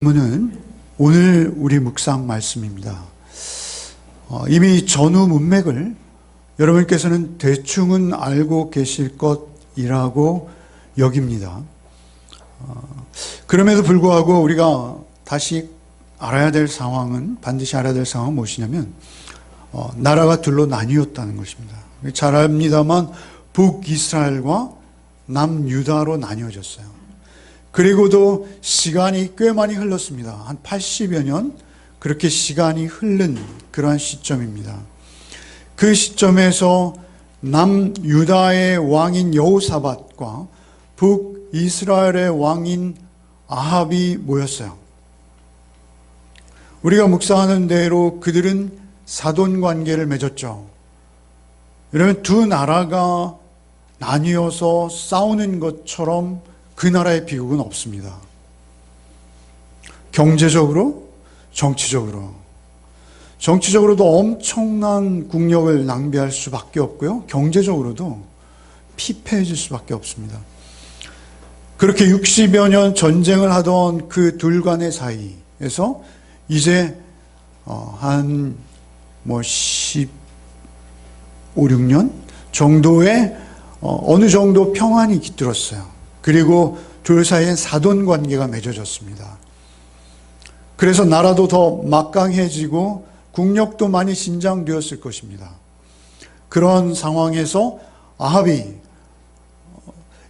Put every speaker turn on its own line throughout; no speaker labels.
본문은 오늘 우리 묵상 말씀입니다. 이미 전후 문맥을 여러분께서는 대충은 알고 계실 것이라고 여깁니다. 그럼에도 불구하고 우리가 다시 알아야 될 상황은, 반드시 알아야 될 상황은 무엇이냐면 나라가 둘로 나뉘었다는 것입니다. 잘 압니다만 북이스라엘과 남유다로 나뉘어졌어요. 그리고도 시간이 꽤 많이 흘렀습니다. 한 80여 년 그렇게 시간이 흐른 그러한 시점입니다. 그 시점에서 남유다의 왕인 여호사밧과 북이스라엘의 왕인 아합이 모였어요. 우리가 묵상하는 대로 그들은 사돈관계를 맺었죠. 여러분, 두 나라가 나뉘어서 싸우는 것처럼 그 나라의 비극은 없습니다. 경제적으로, 정치적으로도 엄청난 국력을 낭비할 수밖에 없고요. 경제적으로도 피폐해질 수밖에 없습니다. 그렇게 60여 년 전쟁을 하던 그 둘 간의 사이에서 이제 한 15, 16년 정도의 어느 정도 평안이 깃들었어요. 그리고 둘 사이엔 사돈관계가 맺어졌습니다. 그래서 나라도 더 막강해지고 국력도 많이 신장되었을 것입니다. 그런 상황에서 아합이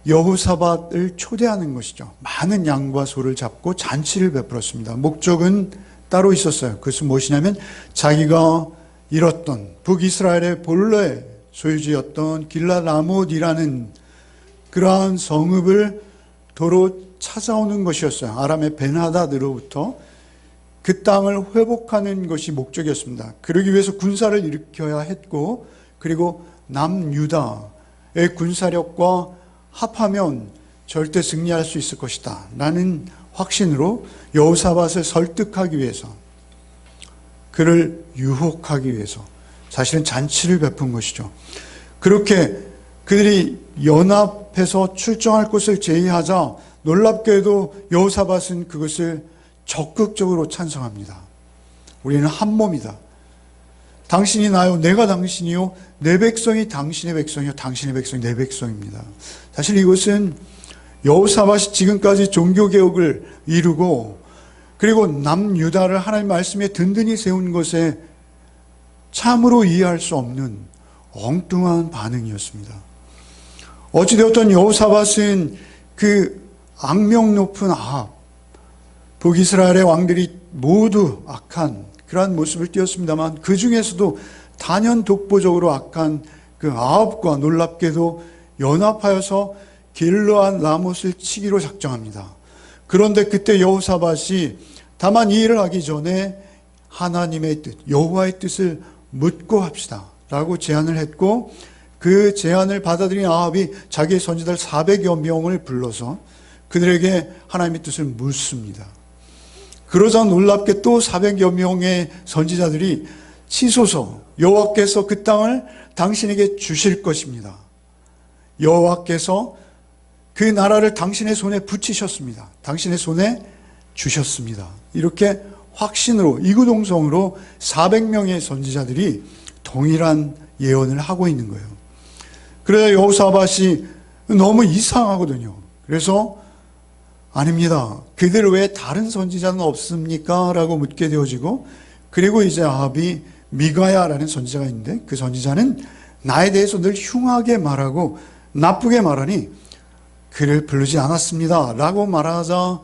여호사밧을 초대하는 것이죠. 많은 양과 소를 잡고 잔치를 베풀었습니다. 목적은 따로 있었어요. 그것은 무엇이냐면 자기가 잃었던 북이스라엘의 본래 소유지였던 길랏라못이라는 그러한 성읍을 도로 찾아오는 것이었어요. 아람의 벤하닷으로부터 그 땅을 회복하는 것이 목적이었습니다. 그러기 위해서 군사를 일으켜야 했고, 그리고 남유다의 군사력과 합하면 절대 승리할 수 있을 것이다 라는 확신으로 여호사밧을 설득하기 위해서, 그를 유혹하기 위해서 사실은 잔치를 베푼 것이죠. 그렇게 그들이 연합해서 출정할 곳을 제의하자 놀랍게도 여호사밧은 그것을 적극적으로 찬성합니다. 우리는 한 몸이다. 당신이 나요, 내가 당신이요, 내 백성이 당신의 백성이요, 당신의 백성이 내 백성입니다. 사실 이것은 여호사밧이 지금까지 종교개혁을 이루고 그리고 남유다를 하나님 말씀에 든든히 세운 것에 참으로 이해할 수 없는 엉뚱한 반응이었습니다. 어찌되었던 여호사밧은 그 악명 높은 아합, 북이스라엘의 왕들이 모두 악한 그러한 모습을 띄었습니다만, 그 중에서도 단연 독보적으로 악한 그 아합과 놀랍게도 연합하여서 길르앗라못을 치기로 작정합니다. 그런데 그때 여호사밧이 다만 이 일을 하기 전에 하나님의 뜻, 여호와의 뜻을 묻고 합시다 라고 제안을 했고, 그 제안을 받아들인 아합이 자기의 선지자들 400여 명을 불러서 그들에게 하나님의 뜻을 묻습니다. 그러자 놀랍게 또 400여 명의 선지자들이 치소서, 여호와께서 그 땅을 당신에게 주실 것입니다. 여호와께서 그 나라를 당신의 손에 붙이셨습니다. 당신의 손에 주셨습니다. 이렇게 확신으로, 이구동성으로 400명의 선지자들이 동일한 예언을 하고 있는 거예요. 그래서 여호사밧이 너무 이상하거든요. 그래서 아닙니다, 그들 외에 다른 선지자는 없습니까? 라고 묻게 되어지고, 그리고 이제 아합이 미가야라는 선지자가 있는데 그 선지자는 나에 대해서 늘 흉하게 말하고 나쁘게 말하니 그를 부르지 않았습니다 라고 말하자,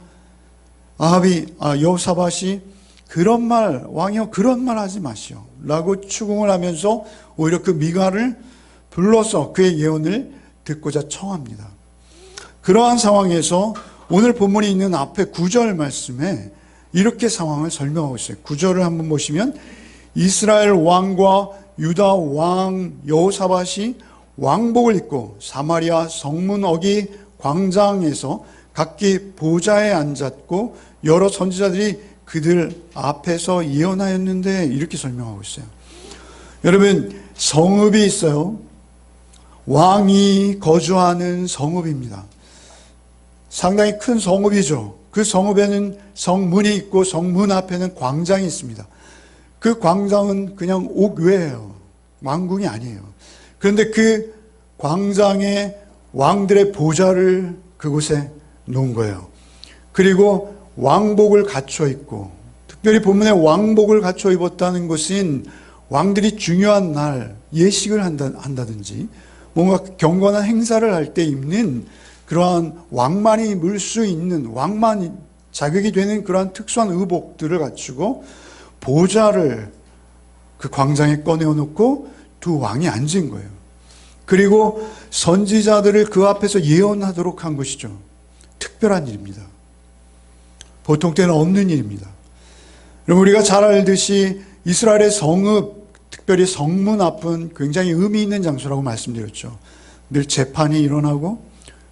여호사밧이 그런 말, 왕이여 그런 말 하지 마시오 라고 추궁을 하면서 오히려 그 미가를 불러서 그의 예언을 듣고자 청합니다. 그러한 상황에서 오늘 본문이 있는 앞에 9절 말씀에 이렇게 상황을 설명하고 있어요. 9절을 한번 보시면, 이스라엘 왕과 유다 왕 여호사밧이 왕복을 입고 사마리아 성문 어기 광장에서 각기 보좌에 앉았고 여러 선지자들이 그들 앞에서 예언하였는데, 이렇게 설명하고 있어요. 여러분, 성읍이 있어요. 왕이 거주하는 성읍입니다. 상당히 큰 성읍이죠. 그 성읍에는 성문이 있고 성문 앞에는 광장이 있습니다. 그 광장은 그냥 옥외예요. 왕궁이 아니에요. 그런데 그 광장에 왕들의 보좌를 그곳에 놓은 거예요. 그리고 왕복을 갖춰 입고, 특별히 본문에 왕복을 갖춰 입었다는 것은 왕들이 중요한 날 예식을 한다든지 뭔가 경건한 행사를 할 때 입는 그러한 왕만이 입을 수 있는, 왕만 자격이 되는 그러한 특수한 의복들을 갖추고 보좌를 그 광장에 꺼내어 놓고 두 왕이 앉은 거예요. 그리고 선지자들을 그 앞에서 예언하도록 한 것이죠. 특별한 일입니다. 보통 때는 없는 일입니다. 여러분, 우리가 잘 알듯이 이스라엘의 성읍, 특별히 성문 앞은 굉장히 의미 있는 장소라고 말씀드렸죠. 늘 재판이 일어나고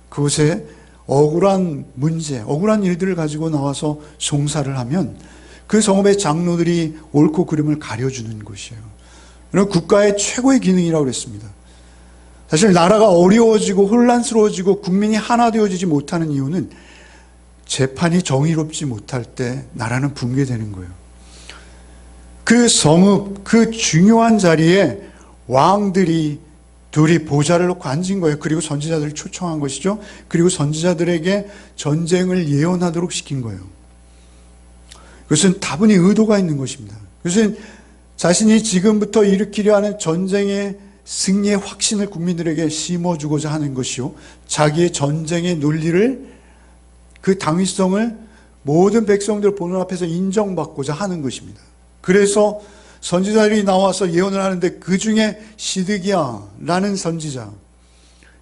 그곳에 억울한 문제, 억울한 일들을 가지고 나와서 송사를 하면 그 성읍의 장로들이 옳고 그름을 가려주는 곳이에요. 이런 국가의 최고의 기능이라고 그랬습니다. 사실 나라가 어려워지고 혼란스러워지고 국민이 하나 되어지지 못하는 이유는 재판이 정의롭지 못할 때 나라는 붕괴되는 거예요. 그 성읍, 그 중요한 자리에 왕들이 둘이 보좌를 놓고 앉은 거예요. 그리고 선지자들을 초청한 것이죠. 그리고 선지자들에게 전쟁을 예언하도록 시킨 거예요. 그것은 다분히 의도가 있는 것입니다. 그것은 자신이 지금부터 일으키려 하는 전쟁의 승리의 확신을 국민들에게 심어주고자 하는 것이요, 자기의 전쟁의 논리를, 그 당위성을 모든 백성들 보는 앞에서 인정받고자 하는 것입니다. 그래서 선지자들이 나와서 예언을 하는데 그 중에 시드기야라는 선지자,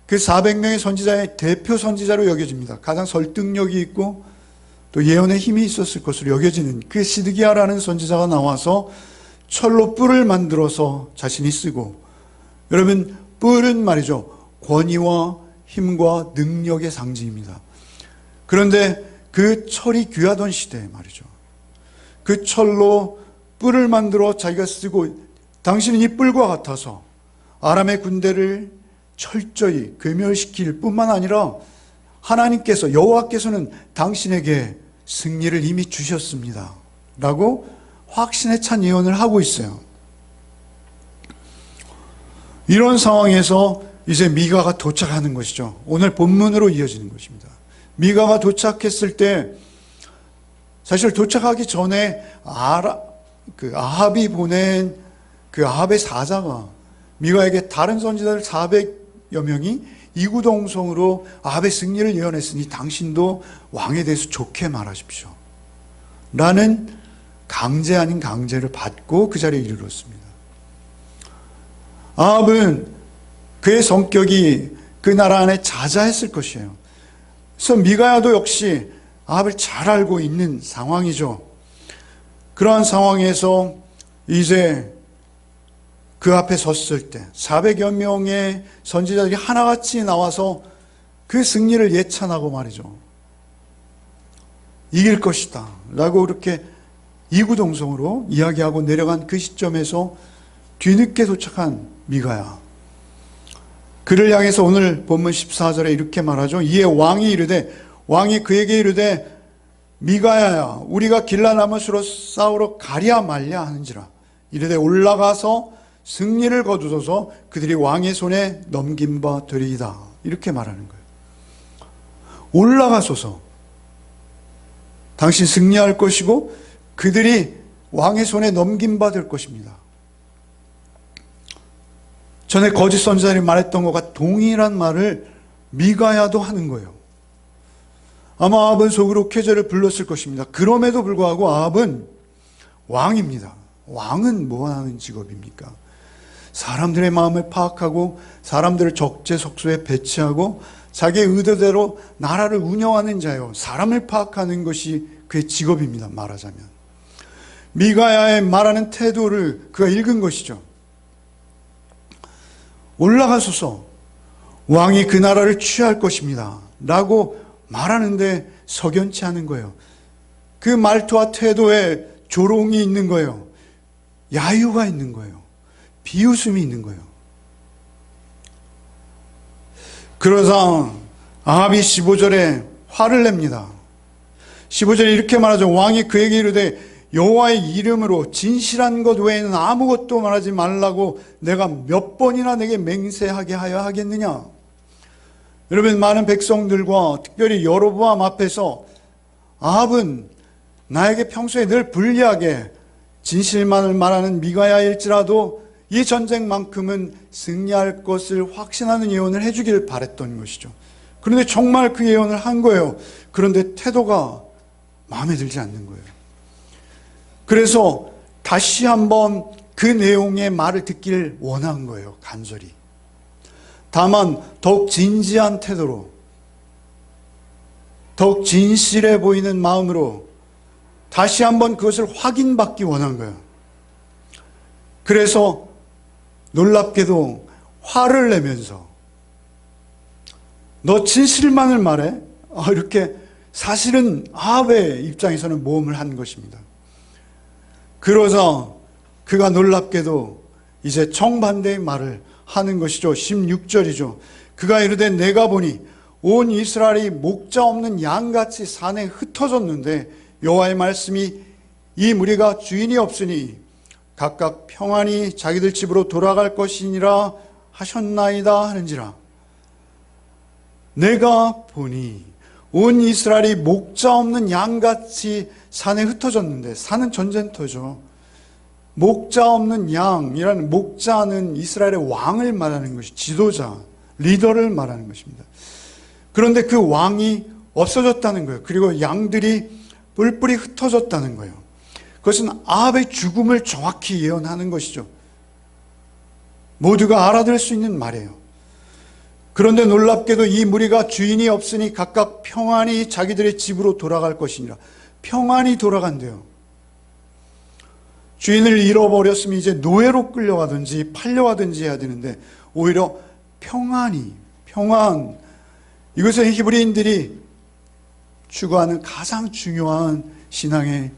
그 400명의 선지자의 대표 선지자로 여겨집니다. 가장 설득력이 있고 또 예언에 힘이 있었을 것으로 여겨지는 그 시드기야라는 선지자가 나와서 철로 뿔을 만들어서 자신이 쓰고, 여러분, 뿔은 말이죠, 권위와 힘과 능력의 상징입니다. 그런데 그 철이 귀하던 시대에 말이죠, 그 철로 뿔을 만들어 자기가 쓰고, 당신은 이 뿔과 같아서 아람의 군대를 철저히 괴멸시킬 뿐만 아니라 하나님께서, 여호와께서는 당신에게 승리를 이미 주셨습니다 라고 확신에 찬 예언을 하고 있어요. 이런 상황에서 이제 미가가 도착하는 것이죠. 오늘 본문으로 이어지는 것입니다. 미가가 도착했을 때, 사실 도착하기 전에 아합이 보낸 그 아합의 사자가 미가에게 다른 선지자들 400여 명이 이구동성으로 아합의 승리를 예언했으니 당신도 왕에 대해서 좋게 말하십시오 라는 강제 아닌 강제를 받고 그 자리에 이르렀습니다. 아합은 그의 성격이 그 나라 안에 자자했을 것이에요. 그래서 미가야도 역시 아합을 잘 알고 있는 상황이죠. 그러한 상황에서 이제 그 앞에 섰을 때 400여 명의 선지자들이 하나같이 나와서 그 승리를 예찬하고 말이죠, 이길 것이다 라고 그렇게 이구동성으로 이야기하고 내려간 그 시점에서 뒤늦게 도착한 미가야, 그를 향해서 오늘 본문 14절에 이렇게 말하죠. 이에 왕이 그에게 이르되 미가야야, 우리가 길라나못으로 싸우러 가랴 말랴 하는지라. 이르되 올라가서 승리를 거두소서, 그들이 왕의 손에 넘긴 바 되리이다. 이렇게 말하는 거예요. 올라가소서, 당신 승리할 것이고 그들이 왕의 손에 넘긴 바 될 것입니다. 전에 거짓 선지자들이 말했던 것과 동일한 말을 미가야도 하는 거예요. 아마 아합은 속으로 쾌재를 불렀을 것입니다. 그럼에도 불구하고 아합은 왕입니다. 왕은 뭐 하는 직업입니까? 사람들의 마음을 파악하고 사람들을 적재적소에 배치하고 자기의 의도대로 나라를 운영하는 자요, 사람을 파악하는 것이 그의 직업입니다. 말하자면 미가야의 말하는 태도를 그가 읽은 것이죠. 올라가소서, 왕이 그 나라를 취할 것입니다 라고 말하는데 석연치 않은 거예요. 그 말투와 태도에 조롱이 있는 거예요. 야유가 있는 거예요. 비웃음이 있는 거예요. 그러자 아합이 15절에 화를 냅니다. 15절에 이렇게 말하죠. 왕이 그에게 이르되 여호와의 이름으로 진실한 것 외에는 아무것도 말하지 말라고 내가 몇 번이나 내게 맹세하게 하여 하겠느냐. 여러분, 많은 백성들과 특별히 여로보암 앞에서 아합은 나에게 평소에 늘 불리하게 진실만을 말하는 미가야일지라도 이 전쟁만큼은 승리할 것을 확신하는 예언을 해주길 바랬던 것이죠. 그런데 정말 그 예언을 한 거예요. 그런데 태도가 마음에 들지 않는 거예요. 그래서 다시 한번 그 내용의 말을 듣길 원한 거예요. 간절히. 다만 더욱 진지한 태도로, 더욱 진실해 보이는 마음으로 다시 한번 그것을 확인받기 원한 거예요. 그래서 놀랍게도 화를 내면서 너 진실만을 말해? 이렇게 사실은 아합의 입장에서는 모험을 한 것입니다. 그러자 그가 놀랍게도 이제 정반대의 말을 하는 것이죠. 16절이죠. 그가 이르되 내가 보니 온 이스라엘이 목자 없는 양같이 산에 흩어졌는데 여호와의 말씀이 이 무리가 주인이 없으니 각각 평안히 자기들 집으로 돌아갈 것이니라 하셨나이다 하는지라. 내가 보니 온 이스라엘이 목자 없는 양같이 산에 흩어졌는데, 산은 전쟁터죠. 목자 없는 양이라는, 목자는 이스라엘의 왕을 말하는 것이, 지도자, 리더를 말하는 것입니다. 그런데 그 왕이 없어졌다는 거예요. 그리고 양들이 뿔뿔이 흩어졌다는 거예요. 그것은 아합의 죽음을 정확히 예언하는 것이죠. 모두가 알아들을 수 있는 말이에요. 그런데 놀랍게도 이 무리가 주인이 없으니 각각 평안히 자기들의 집으로 돌아갈 것이니라. 평안히 돌아간대요. 주인을 잃어버렸으면 이제 노예로 끌려가든지 팔려가든지 해야 되는데 오히려 평안히, 평안, 이것은 히브리인들이 추구하는 가장 중요한 신앙의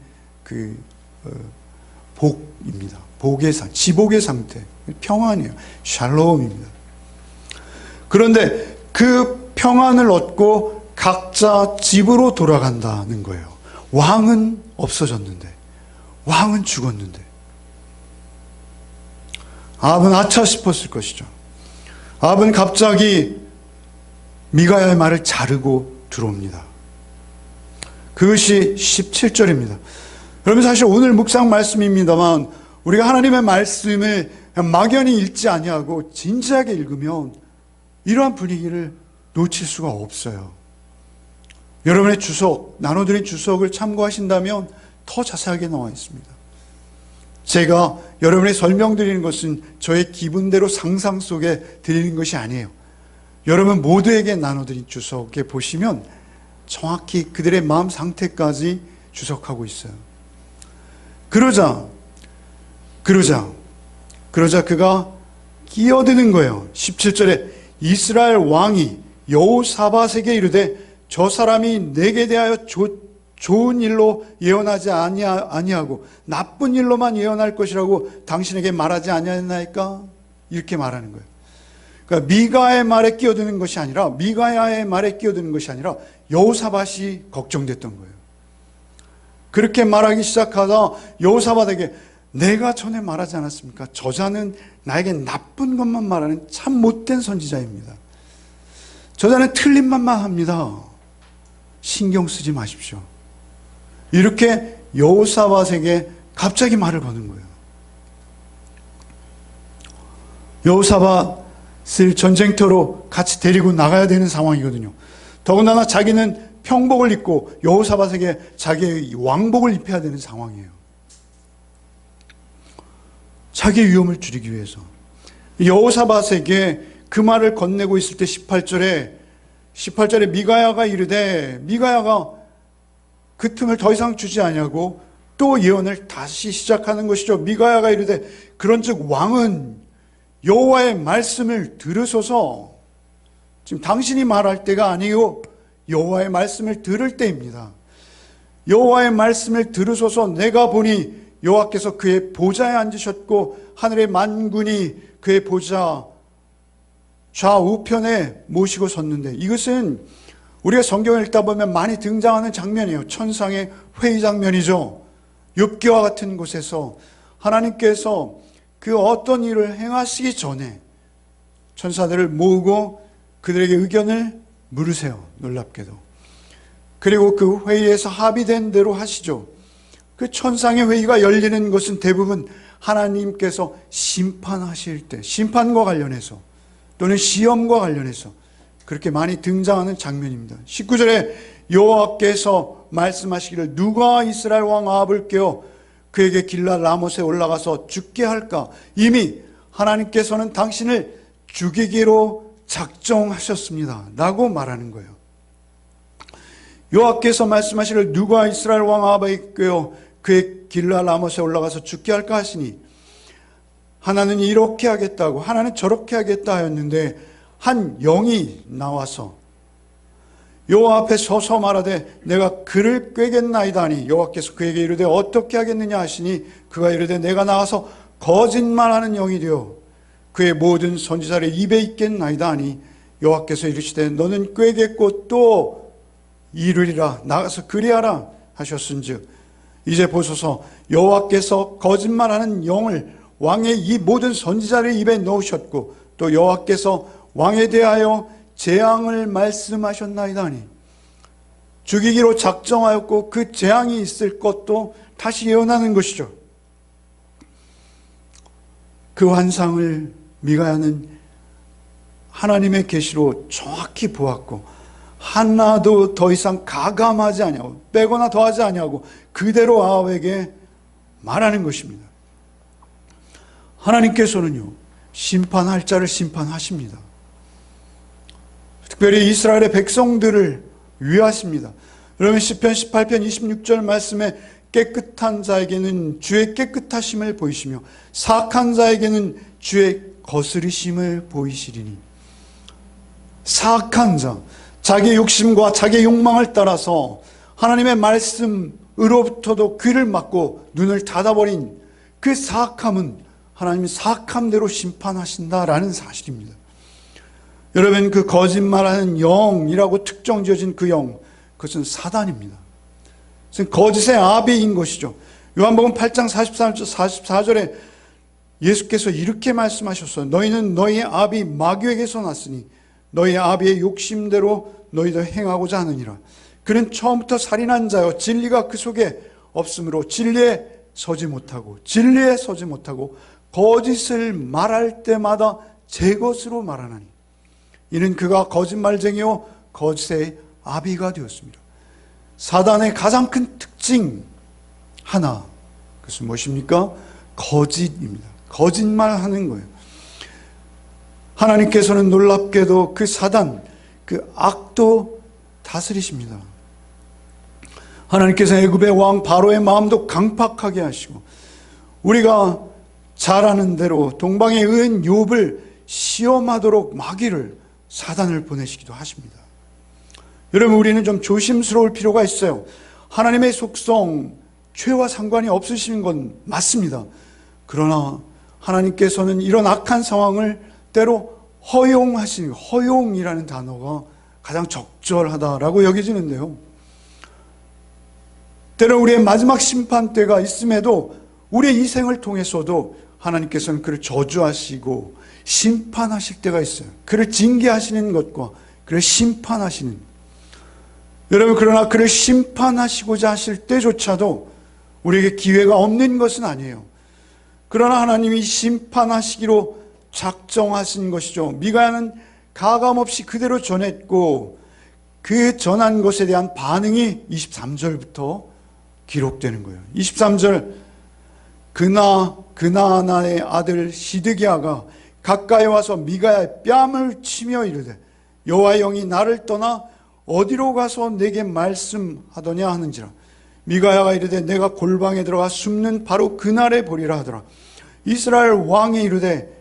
복입니다. 복의 상, 지복의 상태, 평안이에요. 샬롬입니다. 그런데 그 평안을 얻고 각자 집으로 돌아간다는 거예요. 왕은 없어졌는데, 왕은 죽었는데. 아합은 아차 싶었을 것이죠. 아합은 갑자기 미가야의 말을 자르고 들어옵니다. 그것이 17절입니다. 여러분, 사실 오늘 묵상 말씀입니다만 우리가 하나님의 말씀을 막연히 읽지 아니하고 진지하게 읽으면 이러한 분위기를 놓칠 수가 없어요. 여러분의 주석, 나눠드린 주석을 참고하신다면 더 자세하게 나와 있습니다. 제가 여러분의 설명드리는 것은 저의 기분대로 상상 속에 드리는 것이 아니에요. 여러분 모두에게 나눠드린 주석에 보시면 정확히 그들의 마음 상태까지 주석하고 있어요. 그러자 그가 끼어드는 거예요. 17절에 이스라엘 왕이 여호사밧에게 이르되 저 사람이 내게 대하여 좋은 일로 예언하지 아니하고 나쁜 일로만 예언할 것이라고 당신에게 말하지 아니하였나이까? 이렇게 말하는 거예요. 그러니까 미가의 말에 끼어드는 것이 아니라, 미가야의 말에 끼어드는 것이 아니라 여호사밧이 걱정됐던 거예요. 그렇게 말하기 시작하다 여호사밧에게 내가 전에 말하지 않았습니까? 저자는 나에게 나쁜 것만 말하는 참 못된 선지자입니다. 저자는 틀린 말만 합니다. 신경 쓰지 마십시오. 이렇게 여호사밧에게 갑자기 말을 거는 거예요. 여호사밧을 전쟁터로 같이 데리고 나가야 되는 상황이거든요. 더군다나 자기는 평복을 입고 여호사밧에게 자기의 왕복을 입혀야 되는 상황이에요. 자기의 위험을 줄이기 위해서. 여호사밧에게 그 말을 건네고 있을 때 18절에 미가야가 이르되, 미가야가 그 틈을 더 이상 주지 아니하고 또 예언을 다시 시작하는 것이죠. 미가야가 이르되 그런즉 왕은 여호와의 말씀을 들으소서. 지금 당신이 말할 때가 아니요 여호와의 말씀을 들을 때입니다. 여호와의 말씀을 들으소서. 내가 보니 여호와께서 그의 보좌에 앉으셨고 하늘의 만군이 그의 보좌 좌우편에 모시고 섰는데, 이것은 우리가 성경을 읽다 보면 많이 등장하는 장면이에요. 천상의 회의 장면이죠. 욥기와 같은 곳에서 하나님께서 그 어떤 일을 행하시기 전에 천사들을 모으고 그들에게 의견을 물으세요. 놀랍게도. 그리고 그 회의에서 합의된 대로 하시죠. 그 천상의 회의가 열리는 것은 대부분 하나님께서 심판하실 때, 심판과 관련해서 또는 시험과 관련해서 그렇게 많이 등장하는 장면입니다. 19절에 여호와께서 말씀하시기를 누가 이스라엘 왕 아합을 깨워 그에게 길라 라못에 올라가서 죽게 할까? 이미 하나님께서는 당신을 죽이기로 작정하셨습니다. 라고 말하는 거예요. 여호와께서 말씀하시기를 누가 이스라엘 왕 아합을 깨워 그의 길라 라못에 올라가서 죽게 할까 하시니 하나는 이렇게 하겠다고 하나는 저렇게 하겠다 하였는데 한 영이 나와서 여호와 앞에 서서 말하되 내가 그를 꾀겠나이다 하니 여호와께서 그에게 이르되 어떻게 하겠느냐 하시니 그가 이르되 내가 나가서 거짓말하는 영이 되어 그의 모든 선지자를 입에 있겠나이다 하니 여호와께서 이르시되 너는 꾀겠고 또 이르리라 나가서 그리하라 하셨은즉 이제 보소서 여호와께서 거짓말하는 영을 왕의 이 모든 선지자를 입에 넣으셨고 또 여호와께서 왕에 대하여 재앙을 말씀하셨나이다 하니 죽이기로 작정하였고 그 재앙이 있을 것도 다시 예언하는 것이죠. 그 환상을 미가야는 하나님의 계시로 정확히 보았고 하나도 더 이상 가감하지 아니하고 빼거나 더하지 아니하고 그대로 아합에게 말하는 것입니다. 하나님께서는요 심판할 자를 심판하십니다. 특별히 이스라엘의 백성들을 위하십니다. 여러분 시편 18편 26절 말씀에 깨끗한 자에게는 주의 깨끗하심을 보이시며 사악한 자에게는 주의 거스리심을 보이시리니 사악한 자, 자기 욕심과 자기 욕망을 따라서 하나님의 말씀으로부터도 귀를 막고 눈을 닫아버린 그 사악함은 하나님이 사악함대로 심판하신다라는 사실입니다. 여러분 그 거짓말하는 영이라고 특정 지어진 그 영, 그것은 사단입니다. 그것은 거짓의 아비인 것이죠. 요한복음 8장 44절에 예수께서 이렇게 말씀하셨어요. 너희는 너희의 아비 마귀에게서 났으니 너희의 아비의 욕심대로 너희도 행하고자 하느니라. 그는 처음부터 살인한 자요 진리가 그 속에 없으므로 진리에 서지 못하고 거짓을 말할 때마다 제 것으로 말하나니 이는 그가 거짓말쟁이요 거짓의 아비가 되었습니다. 사단의 가장 큰 특징 하나, 그것은 무엇입니까? 거짓입니다. 거짓말하는 거예요. 하나님께서는 놀랍게도 그 사단, 그 악도 다스리십니다. 하나님께서 애굽의 왕 바로의 마음도 강팍하게 하시고 우리가 잘 아는 대로 동방의 의인 욥을 시험하도록 마귀를 사단을 보내시기도 하십니다. 여러분 우리는 좀 조심스러울 필요가 있어요. 하나님의 속성, 죄와 상관이 없으신 건 맞습니다. 그러나 하나님께서는 이런 악한 상황을 때로 허용하시는, 허용이라는 단어가 가장 적절하다라고 여겨지는데요. 때로 우리의 마지막 심판 때가 있음에도 우리의 이 생을 통해서도 하나님께서는 그를 저주하시고 심판하실 때가 있어요. 그를 징계하시는 것과 그를 심판하시는. 여러분 그러나 그를 심판하시고자 하실 때조차도 우리에게 기회가 없는 것은 아니에요. 그러나 하나님이 심판하시기로 작정하신 것이죠. 미가야는 가감없이 그대로 전했고 그 전한 것에 대한 반응이 23절부터 기록되는 거예요. 23절 그나아나의 아들 시드기야가 가까이 와서 미가야의 뺨을 치며 이르되 여호와의 영이 나를 떠나 어디로 가서 내게 말씀하더냐 하는지라. 미가야가 이르되 내가 골방에 들어가 숨는 바로 그날에 보리라 하더라. 이스라엘 왕이 이르되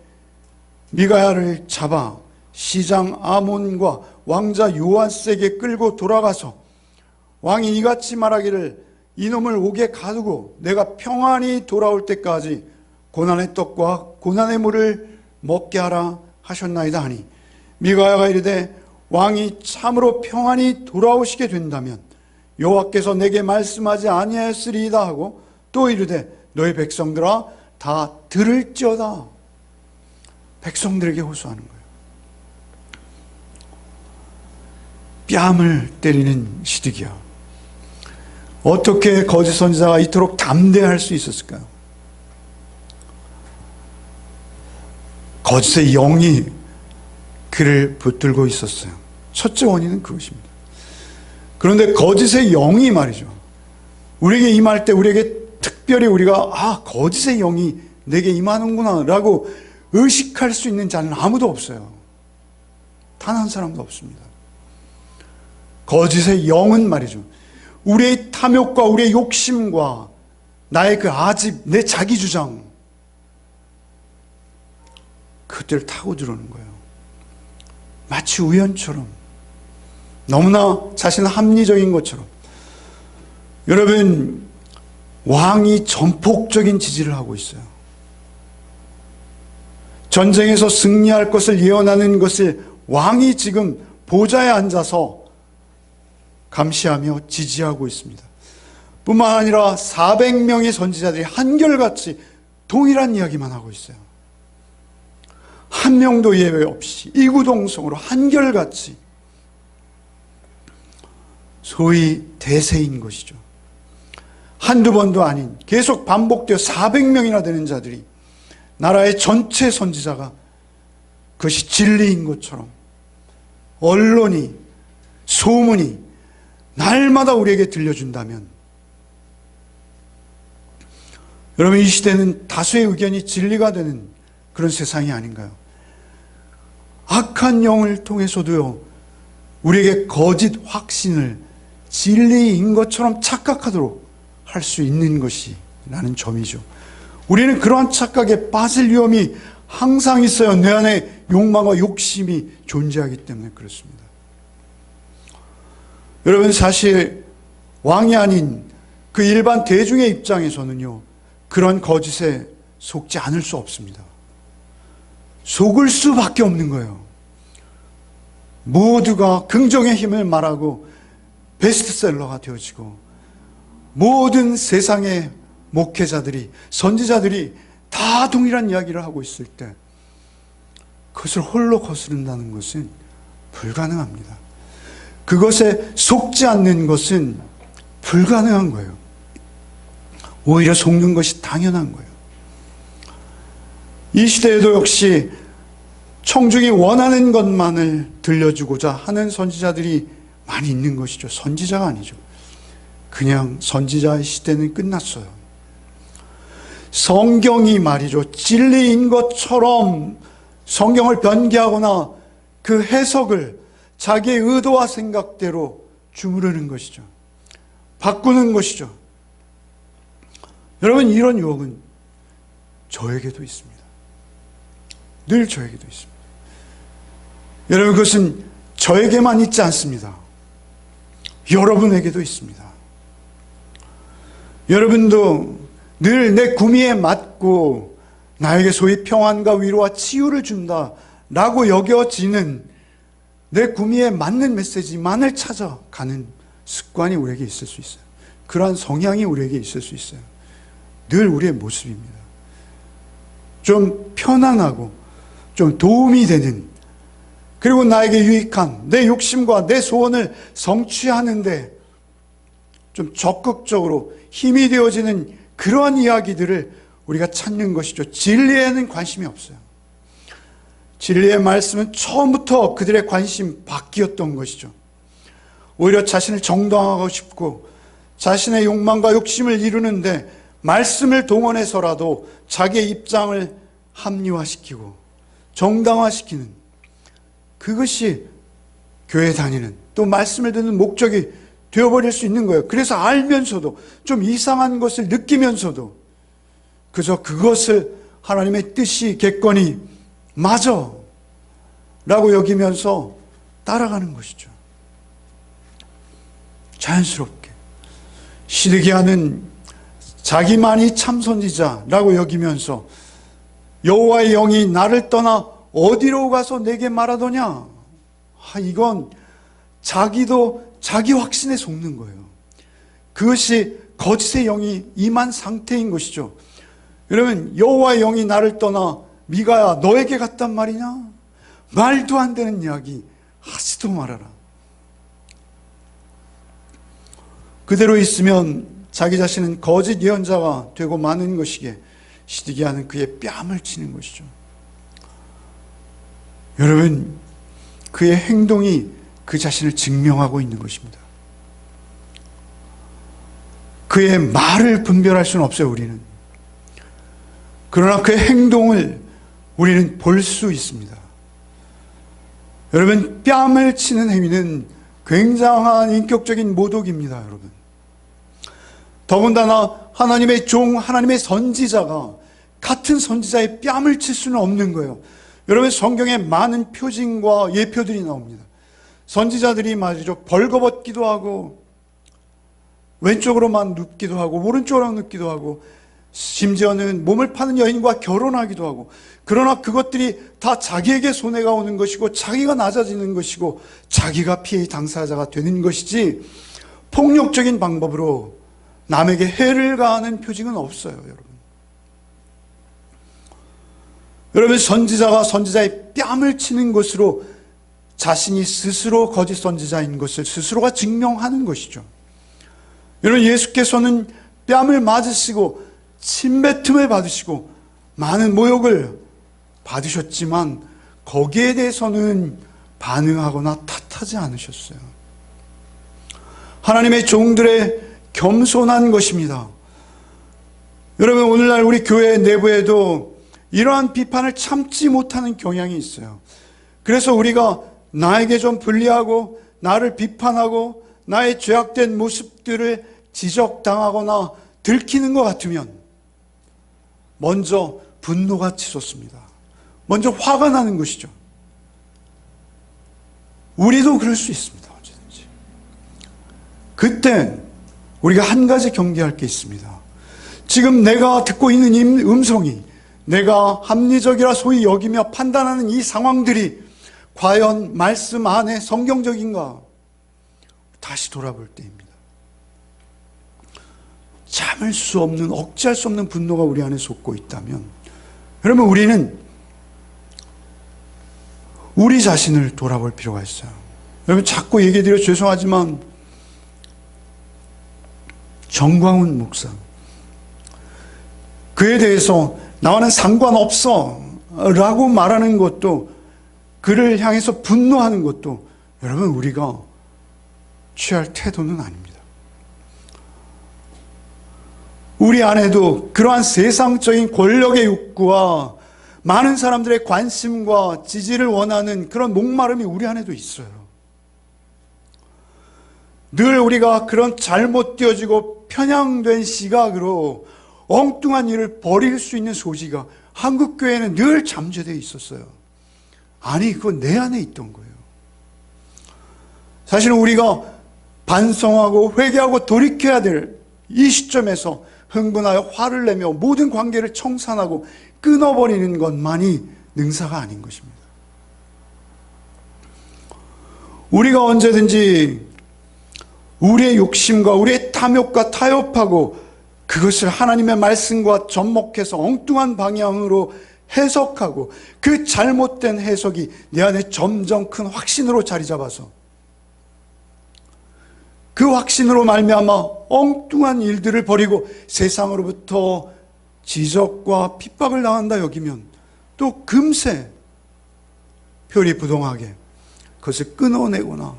미가야를 잡아 시장 아몬과 왕자 요아스에게 끌고 돌아가서 왕이 이같이 말하기를 이놈을 옥에 가두고 내가 평안히 돌아올 때까지 고난의 떡과 고난의 물을 먹게 하라 하셨나이다 하니 미가야가 이르되 왕이 참으로 평안히 돌아오시게 된다면 여호와께서 내게 말씀하지 아니하였으리이다 하고 또 이르되 너희 백성들아 다 들을지어다. 백성들에게 호소하는 거예요. 뺨을 때리는 시드기야. 어떻게 거짓 선지자가 이토록 담대할 수 있었을까요? 거짓의 영이 그를 붙들고 있었어요. 첫째 원인은 그것입니다. 그런데 거짓의 영이 말이죠, 우리에게 임할 때 우리에게 특별히 우리가 거짓의 영이 내게 임하는구나 라고 의식할 수 있는 자는 아무도 없어요. 단 한 사람도 없습니다. 거짓의 영은 말이죠, 우리의 탐욕과 우리의 욕심과 나의 그 아집, 내 자기 주장, 그것들을 타고 들어오는 거예요. 마치 우연처럼, 너무나 자신은 합리적인 것처럼. 여러분, 왕이 전폭적인 지지를 하고 있어요. 전쟁에서 승리할 것을 예언하는 것을 왕이 지금 보좌에 앉아서 감시하며 지지하고 있습니다. 뿐만 아니라 400명의 선지자들이 한결같이 동일한 이야기만 하고 있어요. 한 명도 예외 없이 이구동성으로 한결같이, 소위 대세인 것이죠. 한두 번도 아닌 계속 반복되어 400명이나 되는 자들이, 나라의 전체 선지자가 그것이 진리인 것처럼 언론이, 소문이 날마다 우리에게 들려준다면, 여러분, 이 시대는 다수의 의견이 진리가 되는 그런 세상이 아닌가요? 악한 영을 통해서도요, 우리에게 거짓 확신을 진리인 것처럼 착각하도록 할 수 있는 것이라는 점이죠. 우리는 그러한 착각에 빠질 위험이 항상 있어요. 내 안에 욕망과 욕심이 존재하기 때문에 그렇습니다. 여러분, 사실 왕이 아닌 그 일반 대중의 입장에서는요, 그런 거짓에 속지 않을 수 없습니다. 속을 수밖에 없는 거예요. 모두가 긍정의 힘을 말하고 베스트셀러가 되어지고, 모든 세상의 목회자들이, 선지자들이 다 동일한 이야기를 하고 있을 때 그것을 홀로 거스른다는 것은 불가능합니다. 그것에 속지 않는 것은 불가능한 거예요. 오히려 속는 것이 당연한 거예요. 이 시대에도 역시 청중이 원하는 것만을 들려주고자 하는 선지자들이 많이 있는 것이죠. 선지자가 아니죠. 그냥 선지자의 시대는 끝났어요. 성경이 말이죠, 진리인 것처럼 성경을 변개하거나 그 해석을 자기의 의도와 생각대로 주무르는 것이죠. 바꾸는 것이죠. 여러분, 이런 유혹은 저에게도 있습니다. 늘 저에게도 있습니다. 여러분, 그것은 저에게만 있지 않습니다. 여러분에게도 있습니다. 여러분도 늘 내 구미에 맞고 나에게 소위 평안과 위로와 치유를 준다라고 여겨지는 내 구미에 맞는 메시지만을 찾아가는 습관이 우리에게 있을 수 있어요. 그러한 성향이 우리에게 있을 수 있어요. 늘 우리의 모습입니다. 좀 편안하고 좀 도움이 되는, 그리고 나에게 유익한 내 욕심과 내 소원을 성취하는데 좀 적극적으로 힘이 되어지는 그러한 이야기들을 우리가 찾는 것이죠. 진리에는 관심이 없어요. 진리의 말씀은 처음부터 그들의 관심 밖이었던 것이죠. 오히려 자신을 정당화하고 싶고 자신의 욕망과 욕심을 이루는데 말씀을 동원해서라도 자기의 입장을 합리화시키고 정당화시키는, 그것이 교회 다니는, 또 말씀을 듣는 목적이 되어버릴 수 있는 거예요. 그래서 알면서도, 좀 이상한 것을 느끼면서도 그저 그것을 하나님의 뜻이 겠거니 맞아 라고 여기면서 따라가는 것이죠. 자연스럽게. 시드기야는 자기만이 참선지자라고 여기면서 여호와의 영이 나를 떠나 어디로 가서 내게 말하더냐 이건 자기도 자기 확신에 속는 거예요. 그것이 거짓의 영이 임한 상태인 것이죠. 여러분, 여호와의 영이 나를 떠나 미가야 너에게 갔단 말이냐? 말도 안 되는 이야기 하지도 말아라. 그대로 있으면 자기 자신은 거짓 예언자가 되고 마는 것이기에 시드기야는 그의 뺨을 치는 것이죠. 여러분, 그의 행동이 그 자신을 증명하고 있는 것입니다. 그의 말을 분별할 수는 없어요, 우리는. 그러나 그의 행동을 우리는 볼 수 있습니다. 여러분, 뺨을 치는 행위는 굉장한 인격적인 모독입니다, 여러분. 더군다나 하나님의 종, 하나님의 선지자가 같은 선지자의 뺨을 칠 수는 없는 거예요. 여러분, 성경에 많은 표징과 예표들이 나옵니다. 선지자들이 말이죠, 벌거벗기도 하고 왼쪽으로만 눕기도 하고 오른쪽으로 눕기도 하고 심지어는 몸을 파는 여인과 결혼하기도 하고, 그러나 그것들이 다 자기에게 손해가 오는 것이고 자기가 낮아지는 것이고 자기가 피해 당사자가 되는 것이지 폭력적인 방법으로 남에게 해를 가하는 표징은 없어요, 여러분. 여러분, 선지자가 선지자의 뺨을 치는 것으로 자신이 스스로 거짓 선지자인 것을 스스로가 증명하는 것이죠. 여러분, 예수께서는 뺨을 맞으시고 침뱉음을 받으시고 많은 모욕을 받으셨지만 거기에 대해서는 반응하거나 탓하지 않으셨어요. 하나님의 종들의 겸손한 것입니다. 여러분, 오늘날 우리 교회 내부에도 이러한 비판을 참지 못하는 경향이 있어요. 그래서 우리가 나에게 좀 불리하고 나를 비판하고 나의 죄악된 모습들을 지적당하거나 들키는 것 같으면 먼저 분노가 치솟습니다. 먼저 화가 나는 것이죠. 우리도 그럴 수 있습니다, 언제든지. 그때 우리가 한 가지 경계할 게 있습니다. 지금 내가 듣고 있는 음성이 내가 합리적이라 소위 여기며 판단하는 이 상황들이 과연 말씀 안에 성경적인가? 다시 돌아볼 때입니다. 참을 수 없는, 억제할 수 없는 분노가 우리 안에 솟고 있다면, 그러면 우리는 우리 자신을 돌아볼 필요가 있어요. 여러분, 자꾸 얘기해드려 죄송하지만 정광훈 목사, 그에 대해서 나와는 상관없어 라고 말하는 것도, 그를 향해서 분노하는 것도 여러분, 우리가 취할 태도는 아닙니다. 우리 안에도 그러한 세상적인 권력의 욕구와 많은 사람들의 관심과 지지를 원하는 그런 목마름이 우리 안에도 있어요. 늘 우리가 그런 잘못되어지고 편향된 시각으로 엉뚱한 일을 벌일 수 있는 소지가 한국교회에는 늘 잠재되어 있었어요. 아니, 그건 내 안에 있던 거예요. 사실은 우리가 반성하고 회개하고 돌이켜야 될 이 시점에서 흥분하여 화를 내며 모든 관계를 청산하고 끊어버리는 것만이 능사가 아닌 것입니다. 우리가 언제든지 우리의 욕심과 우리의 탐욕과 타협하고 그것을 하나님의 말씀과 접목해서 엉뚱한 방향으로 해석하고 그 잘못된 해석이 내 안에 점점 큰 확신으로 자리 잡아서 그 확신으로 말미암아 엉뚱한 일들을 벌이고 세상으로부터 지적과 핍박을 당한다 여기면 또 금세 표리부동하게 그것을 끊어내거나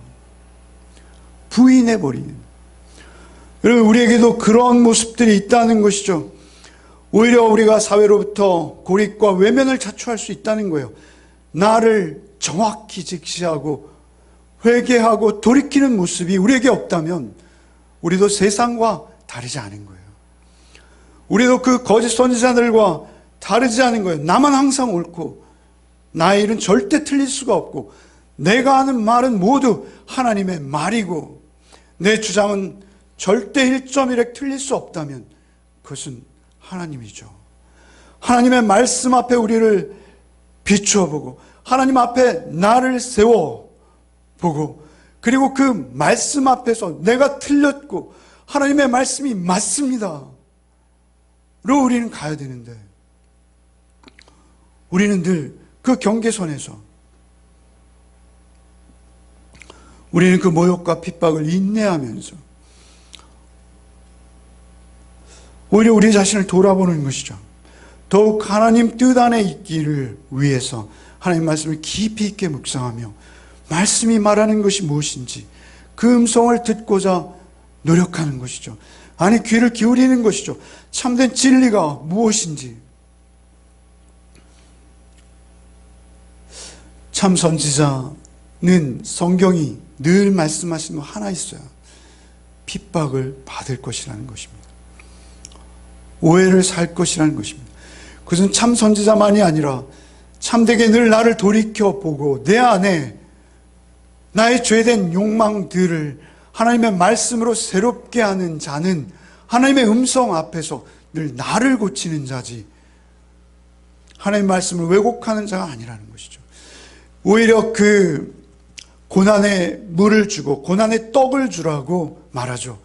부인해버리는, 여러분, 우리에게도 그런 모습들이 있다는 것이죠. 오히려 우리가 사회로부터 고립과 외면을 자초할 수 있다는 거예요. 나를 정확히 직시하고 회개하고 돌이키는 모습이 우리에게 없다면 우리도 세상과 다르지 않은 거예요. 우리도 그 거짓 선지자들과 다르지 않은 거예요. 나만 항상 옳고 나의 일은 절대 틀릴 수가 없고 내가 하는 말은 모두 하나님의 말이고 내 주장은 절대 1.1획 틀릴 수 없다면 그것은 하나님이죠. 하나님의 말씀 앞에 우리를 비추어 보고 하나님 앞에 나를 세워 보고, 그리고 그 말씀 앞에서 내가 틀렸고 하나님의 말씀이 맞습니다 로 우리는 가야 되는데, 우리는 늘 그 경계선에서 우리는 그 모욕과 핍박을 인내하면서 오히려 우리 자신을 돌아보는 것이죠. 더욱 하나님 뜻 안에 있기를 위해서 하나님 말씀을 깊이 있게 묵상하며 말씀이 말하는 것이 무엇인지 그 음성을 듣고자 노력하는 것이죠. 아니, 귀를 기울이는 것이죠. 참된 진리가 무엇인지. 참 선지자는 성경이 늘 말씀하시는 거 하나 있어요. 핍박을 받을 것이라는 것입니다. 오해를 살 것이라는 것입니다. 그것은 참 선지자만이 아니라 참되게 늘 나를 돌이켜보고 내 안에 나의 죄된 욕망들을 하나님의 말씀으로 새롭게 하는 자는 하나님의 음성 앞에서 늘 나를 고치는 자지, 하나님의 말씀을 왜곡하는 자가 아니라는 것이죠. 오히려 그 고난의 물을 주고 고난의 떡을 주라고 말하죠.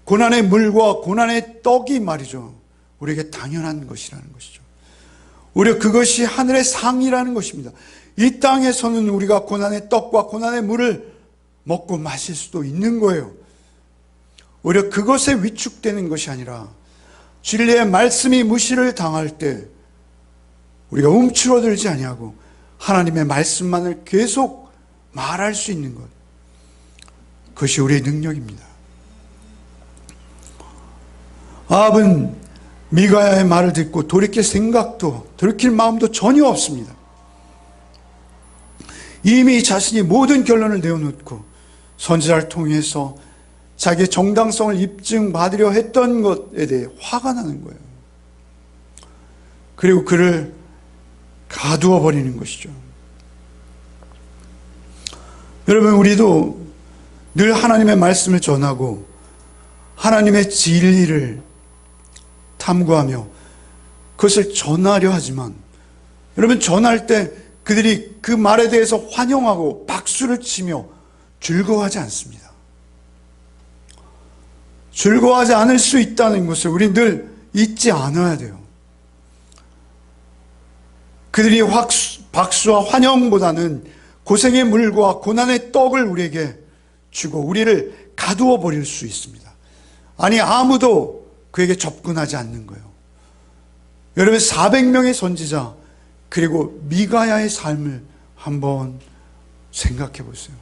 고난의 물과 고난의 떡이 말이죠, 우리에게 당연한 것이라는 것이죠. 오히려 그것이 하늘의 상이라는 것입니다. 이 땅에서는 우리가 고난의 떡과 고난의 물을 먹고 마실 수도 있는 거예요. 오히려 그것에 위축되는 것이 아니라 진리의 말씀이 무시를 당할 때 우리가 움츠러들지 아니하고 하나님의 말씀만을 계속 말할 수 있는 것, 그것이 우리의 능력입니다. 아합은 미가야의 말을 듣고 돌이킬 생각도 돌이킬 마음도 전혀 없습니다. 이미 자신이 모든 결론을 내어놓고 선지자를 통해서 자기의 정당성을 입증받으려 했던 것에 대해 화가 나는 거예요. 그리고 그를 가두어 버리는 것이죠. 여러분, 우리도 늘 하나님의 말씀을 전하고 하나님의 진리를 탐구하며 그것을 전하려 하지만, 여러분, 전할 때 그들이 그 말에 대해서 환영하고 박수를 치며 즐거워하지 않습니다. 즐거워하지 않을 수 있다는 것을 우리 늘 잊지 않아야 돼요. 그들이 박수와 환영보다는 고생의 물과 고난의 떡을 우리에게 주고 우리를 가두어 버릴 수 있습니다. 아니, 아무도 그에게 접근하지 않는 거예요. 여러분, 400명의 선지자 그리고 미가야의 삶을 한번 생각해 보세요.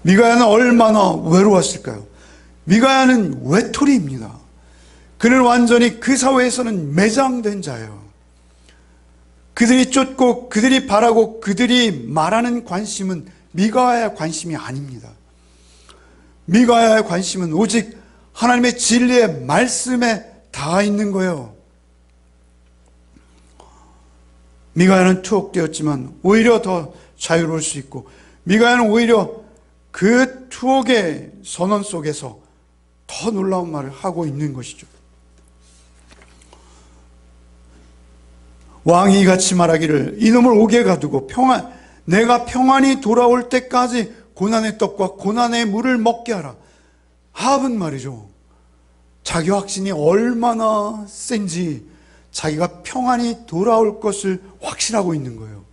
미가야는 얼마나 외로웠을까요? 미가야는 외톨이입니다. 그는 완전히 그 사회에서는 매장된 자예요. 그들이 쫓고 그들이 바라고 그들이 말하는 관심은 미가야의 관심이 아닙니다. 미가야의 관심은 오직 하나님의 진리의 말씀에 닿아 있는 거예요. 미가야는 투옥되었지만 오히려 더 자유로울 수 있고, 미가야는 오히려 그 투옥의 선언 속에서 더 놀라운 말을 하고 있는 것이죠. 왕이 이같이 말하기를, 이놈을 옥에 가두고 내가 평안히 돌아올 때까지 고난의 떡과 고난의 물을 먹게 하라. 아합은 말이죠, 자기 확신이 얼마나 센지 자기가 평안히 돌아올 것을 확신하고 있는 거예요.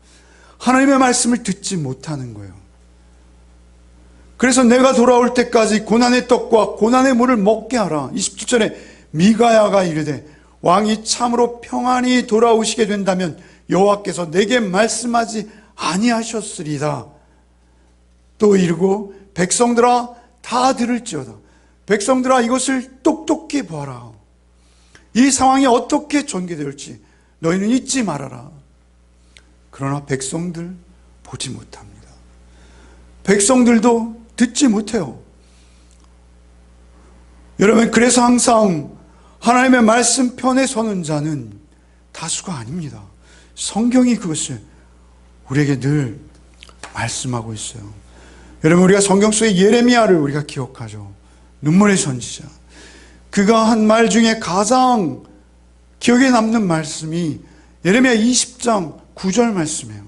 하나님의 말씀을 듣지 못하는 거예요. 그래서 내가 돌아올 때까지 고난의 떡과 고난의 물을 먹게 하라. 27절에 미가야가 이르되, 왕이 참으로 평안히 돌아오시게 된다면 여호와께서 내게 말씀하지 아니하셨으리다. 또 이르고, 백성들아 다 들을지어다. 백성들아 이것을 똑똑히 보아라. 이 상황이 어떻게 전개될지 너희는 잊지 말아라. 그러나 백성들 보지 못합니다. 백성들도 듣지 못해요. 여러분, 그래서 항상 하나님의 말씀 편에 서는 자는 다수가 아닙니다. 성경이 그것을 우리에게 늘 말씀하고 있어요. 여러분, 우리가 성경 속의 예레미야를 우리가 기억하죠. 눈물의 선지자. 그가 한 말 중에 가장 기억에 남는 말씀이 예레미야 20장 9절 말씀이에요.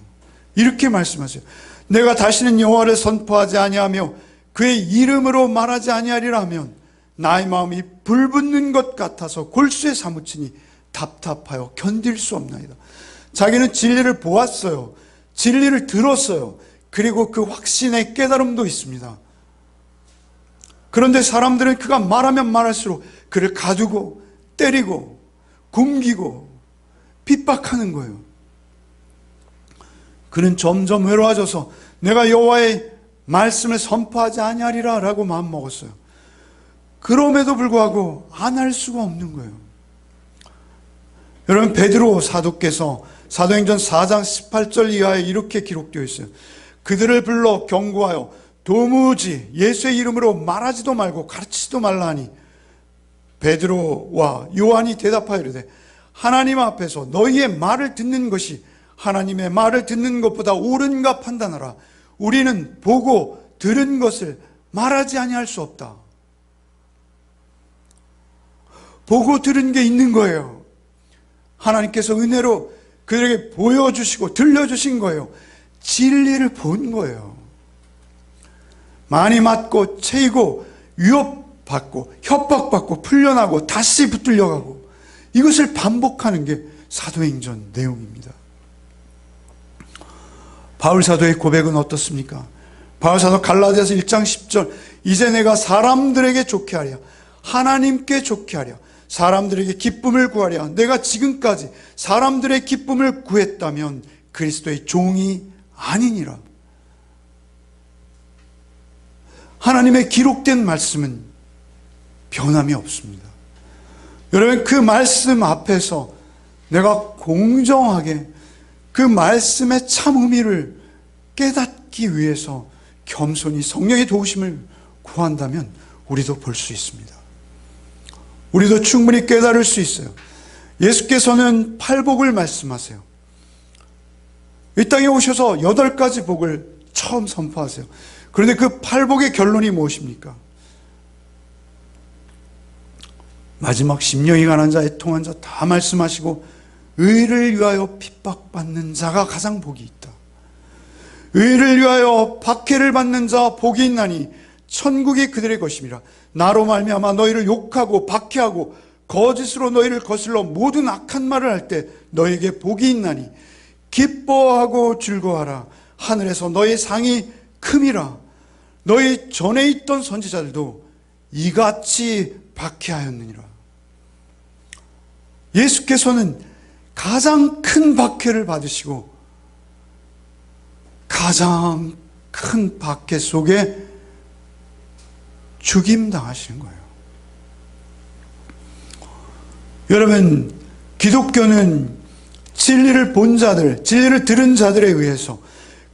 이렇게 말씀하세요. 내가 다시는 여호와를 선포하지 아니하며 그의 이름으로 말하지 아니하리라 하면 나의 마음이 불붙는 것 같아서 골수에 사무치니 답답하여 견딜 수 없나이다. 자기는 진리를 보았어요. 진리를 들었어요. 그리고 그 확신의 깨달음도 있습니다. 그런데 사람들은 그가 말하면 말할수록 그를 가두고 때리고 굶기고 핍박하는 거예요. 그는 점점 외로워져서 내가 여호와의 말씀을 선포하지 아니하리라 라고 마음먹었어요. 그럼에도 불구하고 안 할 수가 없는 거예요. 여러분, 베드로 사도께서 사도행전 4장 18절 이하에 이렇게 기록되어 있어요. 그들을 불러 경고하여 도무지 예수의 이름으로 말하지도 말고 가르치지도 말라 하니 베드로와 요한이 대답하여 이르되 하나님 앞에서 너희의 말을 듣는 것이 하나님의 말을 듣는 것보다 옳은가 판단하라. 우리는 보고 들은 것을 말하지 아니할 수 없다. 보고 들은 게 있는 거예요. 하나님께서 은혜로 그들에게 보여주시고 들려주신 거예요. 진리를 본 거예요. 많이 맞고 채이고 위협받고 협박받고 풀려나고 다시 붙들려가고 이것을 반복하는 게 사도행전 내용입니다. 바울사도의 고백은 어떻습니까? 바울사도 갈라디아서 1장 10절 이제 내가 사람들에게 좋게 하랴 하나님께 좋게 하랴 사람들에게 기쁨을 구하랴 내가 지금까지 사람들의 기쁨을 구했다면 그리스도의 종이 아니니라. 하나님의 기록된 말씀은 변함이 없습니다. 여러분, 그 말씀 앞에서 내가 공정하게 그 말씀의 참 의미를 깨닫기 위해서 겸손히 성령의 도우심을 구한다면 우리도 볼 수 있습니다. 우리도 충분히 깨달을 수 있어요. 예수께서는 8복을 말씀하세요. 이 땅에 오셔서 8가지 복을 처음 선포하세요. 그런데 그 8복의 결론이 무엇입니까? 마지막 심령이 가난 자, 애통한 자 다 말씀하시고 의를 위하여 핍박받는 자가 가장 복이 있다. 의를 위하여 박해를 받는 자 복이 있나니 천국이 그들의 것임이라. 나로 말미암아 너희를 욕하고 박해하고 거짓으로 너희를 거슬러 모든 악한 말을 할 때 너희에게 복이 있나니 기뻐하고 즐거워하라. 하늘에서 너희 상이 큼이라. 너희 전에 있던 선지자들도 이같이 박해하였느니라. 예수께서는 가장 큰 박해를 받으시고 가장 큰 박해 속에 죽임당하시는 거예요. 여러분, 기독교는 진리를 본 자들, 진리를 들은 자들에 의해서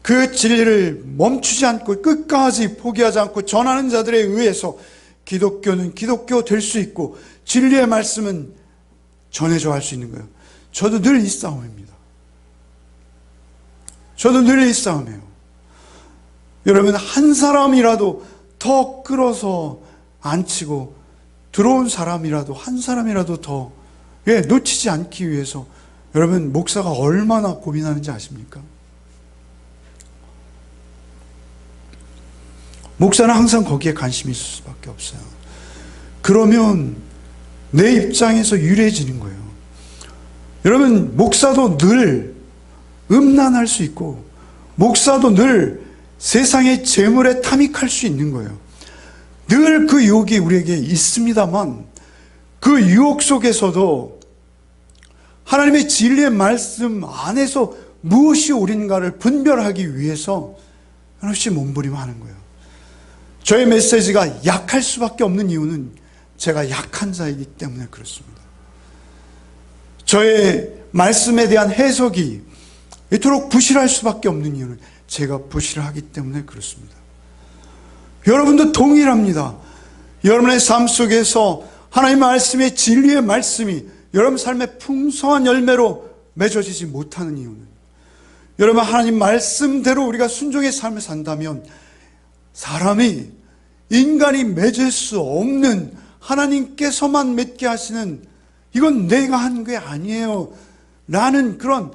그 진리를 멈추지 않고 끝까지 포기하지 않고 전하는 자들에 의해서 기독교는 기독교 될 수 있고 진리의 말씀은 전해져 할 수 있는 거예요. 저도 늘 이 싸움입니다. 저도 늘 이 싸움이에요. 여러분, 한 사람이라도 더 끌어서 앉히고 들어온 사람이라도 한 사람이라도 더 놓치지 않기 위해서 여러분, 목사가 얼마나 고민하는지 아십니까? 목사는 항상 거기에 관심이 있을 수밖에 없어요. 그러면 내 입장에서 유리해지는 거예요. 여러분, 목사도 늘 음란할 수 있고 목사도 늘 세상의 재물에 탐닉할 수 있는 거예요. 늘 그 유혹이 우리에게 있습니다만 그 유혹 속에서도 하나님의 진리의 말씀 안에서 무엇이 옳은가를 분별하기 위해서 하나씩 몸부림하는 거예요. 저의 메시지가 약할 수밖에 없는 이유는 제가 약한 자이기 때문에 그렇습니다. 저의 말씀에 대한 해석이 이토록 부실할 수밖에 없는 이유는 제가 부실하기 때문에 그렇습니다. 여러분도 동일합니다. 여러분의 삶 속에서 하나님의 말씀의 진리의 말씀이 여러분 삶의 풍성한 열매로 맺어지지 못하는 이유는 여러분 하나님 말씀대로 우리가 순종의 삶을 산다면 사람이 인간이 맺을 수 없는 하나님께서만 맺게 하시는 이건 내가 한 게 아니에요 라는 그런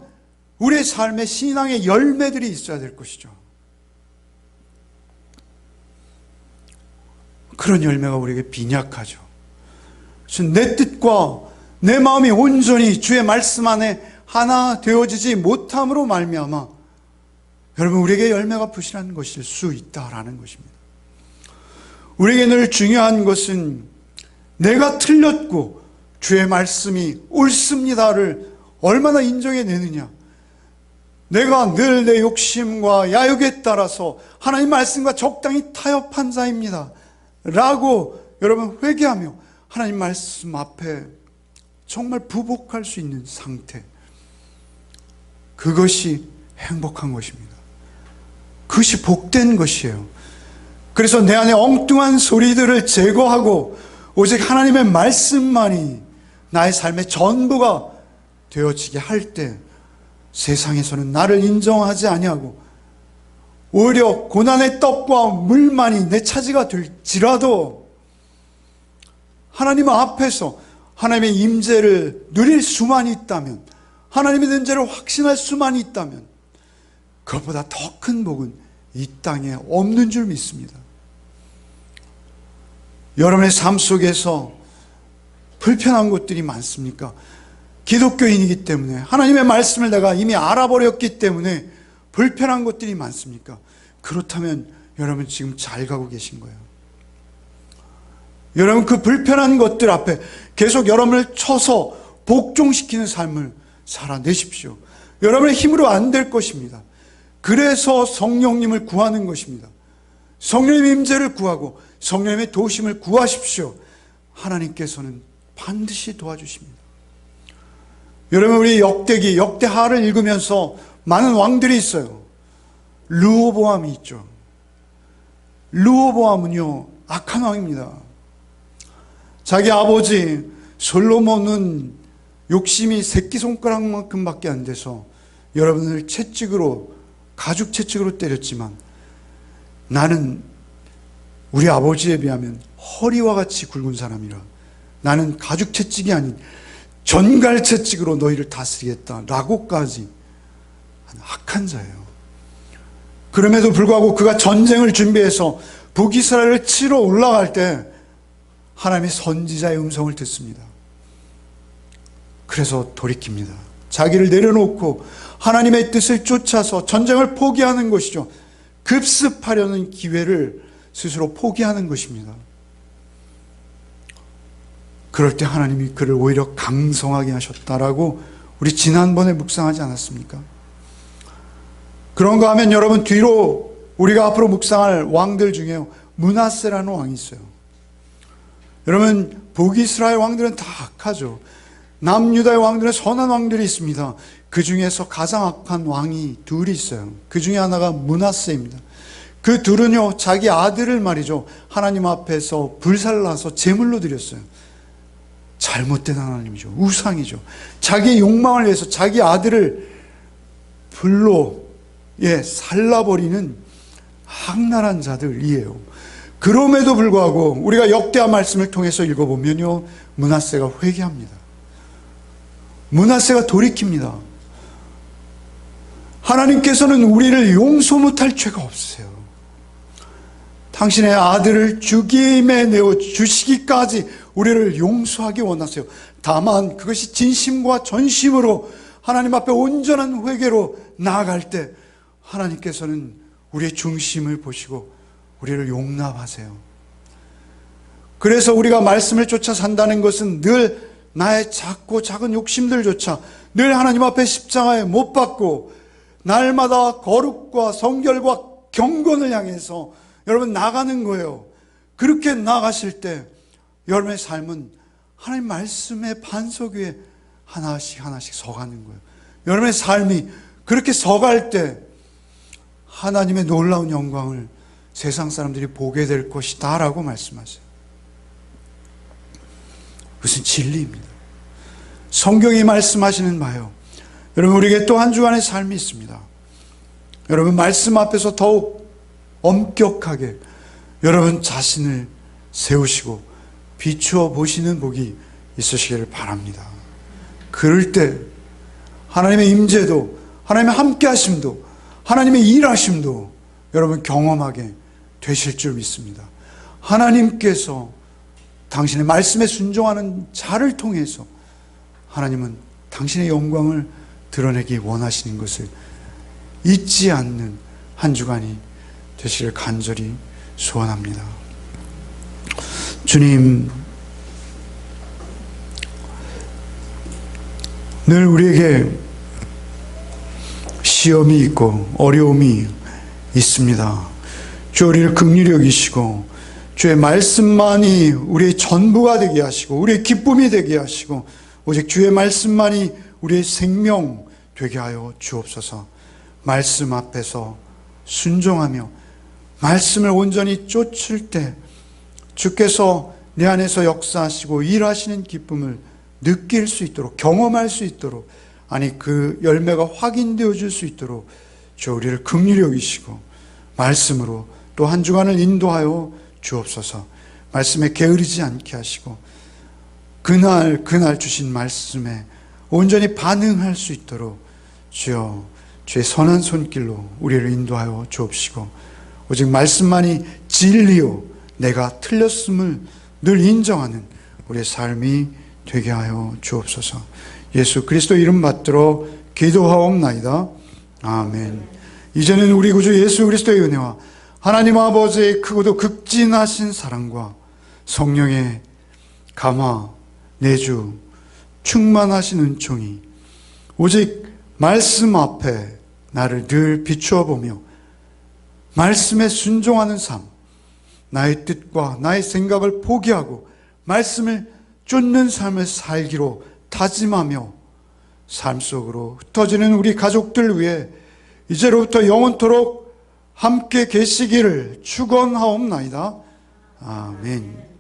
우리의 삶의 신앙의 열매들이 있어야 될 것이죠. 그런 열매가 우리에게 빈약하죠. 내 뜻과 내 마음이 온전히 주의 말씀 안에 하나 되어지지 못함으로 말미암아 여러분 우리에게 열매가 부실한 것일 수 있다라는 것입니다. 우리에게 늘 중요한 것은 내가 틀렸고 주의 말씀이 옳습니다를 얼마나 인정해내느냐. 내가 늘 내 욕심과 야욕에 따라서 하나님 말씀과 적당히 타협한 자입니다 라고 여러분 회개하며 하나님 말씀 앞에 정말 부복할 수 있는 상태, 그것이 행복한 것입니다. 그것이 복된 것이에요. 그래서 내 안에 엉뚱한 소리들을 제거하고 오직 하나님의 말씀만이 나의 삶의 전부가 되어지게 할 때 세상에서는 나를 인정하지 아니하고 오히려 고난의 떡과 물만이 내 차지가 될지라도 하나님 앞에서 하나님의 임재를 누릴 수만 있다면, 하나님의 임재를 확신할 수만 있다면 그것보다 더 큰 복은 이 땅에 없는 줄 믿습니다. 여러분의 삶 속에서 불편한 것들이 많습니까? 기독교인이기 때문에 하나님의 말씀을 내가 이미 알아버렸기 때문에 불편한 것들이 많습니까? 그렇다면 여러분 지금 잘 가고 계신 거예요. 여러분 그 불편한 것들 앞에 계속 여러분을 쳐서 복종시키는 삶을 살아내십시오. 여러분의 힘으로 안 될 것입니다. 그래서 성령님을 구하는 것입니다. 성령님의 임재를 구하고 성령님의 도우심을 구하십시오. 하나님께서는 반드시 도와주십니다. 여러분 우리 역대하를 읽으면서 많은 왕들이 있어요. 르호보암이 있죠. 르호보암은요 악한 왕입니다. 자기 아버지 솔로몬은 욕심이 새끼손가락만큼밖에 안 돼서 여러분을 가죽 채찍으로 때렸지만 나는 우리 아버지에 비하면 허리와 같이 굵은 사람이라 나는 가죽 채찍이 아닌 전갈 채찍으로 너희를 다스리겠다라고까지 한 악한 자예요. 그럼에도 불구하고 그가 전쟁을 준비해서 북이스라엘을 치러 올라갈 때 하나님의 선지자의 음성을 듣습니다. 그래서 돌이킵니다. 자기를 내려놓고 하나님의 뜻을 쫓아서 전쟁을 포기하는 것이죠. 급습하려는 기회를 스스로 포기하는 것입니다. 그럴 때 하나님이 그를 오히려 강성하게 하셨다라고 우리 지난번에 묵상하지 않았습니까? 그런가 하면 여러분 뒤로 우리가 앞으로 묵상할 왕들 중에 므낫세라는 왕이 있어요. 여러분 북이스라엘 왕들은 다 악하죠. 남유다의 왕들은 선한 왕들이 있습니다. 그 중에서 가장 악한 왕이 둘이 있어요. 그 중에 하나가 므낫세입니다. 그 둘은요 자기 아들을 말이죠 하나님 앞에서 불살라서 제물로 드렸어요. 잘못된 하나님이죠. 우상이죠. 자기의 욕망을 위해서 자기 아들을 불로 살라버리는 악랄한 자들이에요. 그럼에도 불구하고 우리가 역대하 말씀을 통해서 읽어보면요 므낫세가 회개합니다. 므낫세가 돌이킵니다. 하나님께서는 우리를 용서 못할 죄가 없으세요. 당신의 아들을 죽임에 내어 주시기까지 우리를 용서하기 원하세요. 다만 그것이 진심과 전심으로 하나님 앞에 온전한 회개로 나아갈 때 하나님께서는 우리의 중심을 보시고 우리를 용납하세요. 그래서 우리가 말씀을 쫓아 산다는 것은 늘 나의 작고 작은 욕심들조차 늘 하나님 앞에 십자가에 못 박고 날마다 거룩과 성결과 경건을 향해서 여러분 나가는 거예요. 그렇게 나가실 때 여러분의 삶은 하나님 말씀의 반석 위에 하나씩 서가는 거예요. 여러분의 삶이 그렇게 서갈 때 하나님의 놀라운 영광을 세상 사람들이 보게 될 것이다 라고 말씀하세요. 그것은 진리입니다. 성경이 말씀하시는 바요. 여러분 우리에게 또 한 주간의 삶이 있습니다. 여러분 말씀 앞에서 더욱 엄격하게 여러분 자신을 세우시고 비추어 보시는 복이 있으시기를 바랍니다. 그럴 때 하나님의 임재도 하나님의 함께 하심도 하나님의 일하심도 여러분 경험하게 되실 줄 믿습니다. 하나님께서 당신의 말씀에 순종하는 자를 통해서 하나님은 당신의 영광을 드러내기 원하시는 것을 잊지 않는 한 주간이 되시길 간절히 소원합니다. 주님, 늘 우리에게 시험이 있고 어려움이 있습니다. 주, 우리를 긍휼히 여기시고 주의 말씀만이 우리의 전부가 되게 하시고 우리의 기쁨이 되게 하시고 오직 주의 말씀만이 우리의 생명 되게 하여 주옵소서. 말씀 앞에서 순종하며 말씀을 온전히 쫓을 때 주께서 내 안에서 역사하시고 일하시는 기쁨을 느낄 수 있도록, 경험할 수 있도록, 아니 그 열매가 확인되어질 수 있도록 주, 우리를 긍휼히 여기시고 말씀으로 또 한 주간을 인도하여 주옵소서. 말씀에 게으르지 않게 하시고 그날 주신 말씀에 온전히 반응할 수 있도록 주여, 주의 선한 손길로 우리를 인도하여 주옵시고 오직 말씀만이 진리요 내가 틀렸음을 늘 인정하는 우리의 삶이 되게 하여 주옵소서. 예수 그리스도 이름 받들어 기도하옵나이다. 아멘. 이제는 우리 구주 예수 그리스도의 은혜와 하나님 아버지의 크고도 극진하신 사랑과 성령의 감화, 내주, 충만하신 은총이 오직 말씀 앞에 나를 늘 비추어 보며 말씀에 순종하는 삶, 나의 뜻과 나의 생각을 포기하고 말씀을 쫓는 삶을 살기로 다짐하며 삶 속으로 흩어지는 우리 가족들 위해 이제로부터 영원토록 함께 계시기를 축원하옵나이다. 아멘.